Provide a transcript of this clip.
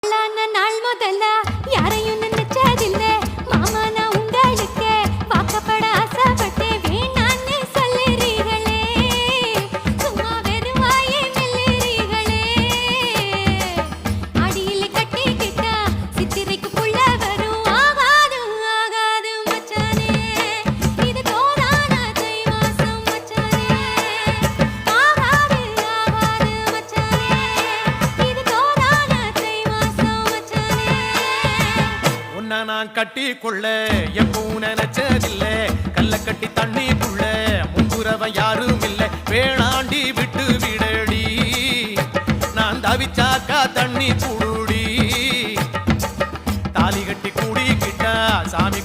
நாள் முதல்ல யாரையும் நினைச்சதில்ல மாமா நான் உங்களுக்கு வாக்கப்பட ஆசைப்பட்டு வேணான்னு சொல்லுறீங்களே சும்மா வெறும் வாயை மெல்லுறீங்களே அடியில் கட்டிக்கிட்டா சித்திரைக்கு புள்ள வரும் ஆகாது ஆகாது மச்சானே இது தோதான தை மாசம் மச்சானே ஆகாது ஆகாது மச்சானே இது தோதான தை மாசம் மச்சானே உன்னை நான் கட்டிக்கொள்ள எப்பவும் நினைச்சதில்ல கல்ல கட்டி தண்ணிக்குள்ள முன்புறவன் யாரும் இல்ல வேணாண்டி விட்டு விடடி நான் தவிச்சாக்கா தண்ணி குடுடி தாலி கட்டி கூடிக்கிட்டா சாமி